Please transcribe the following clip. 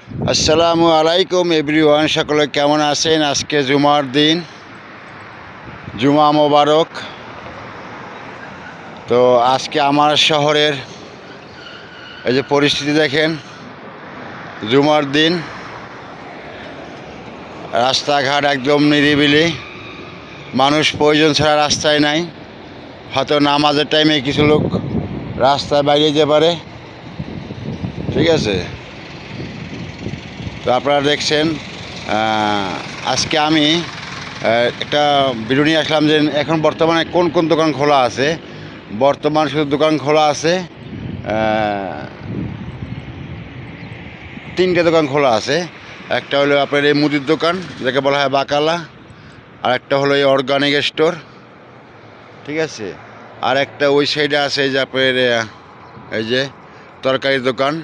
আসসালামু আলাইকুম এভরিওয়ান, সকলে কেমন আছেন? আজকে জুমার দিন, জুমা মোবারক। তো আজকে আমার শহরের এই যে পরিস্থিতি দেখেন, জুমার দিন রাস্তাঘাট একদম নিরিবিলি, মানুষ প্রয়োজন ছাড়া রাস্তায় নাই। হয়তো নামাজের টাইমে কিছু লোক রাস্তায় বাইরে যেতে পারে, ঠিক আছে। তো আপনারা দেখছেন, আজকে আমি একটা ভিডিও নিয়ে আসলাম যে এখন বর্তমানে কোন কোন দোকান খোলা আছে। বর্তমান শুধু দোকান খোলা আছে, 3টে দোকান খোলা আছে। একটা হলো আপনার এই মুদির দোকান, যাকে বলা হয় বাকালা। আর একটা হলো এই অর্গানিক স্টোর, ঠিক আছে। আর একটা ওই সাইডে আছে যে আপনার এই যে তরকারির দোকান।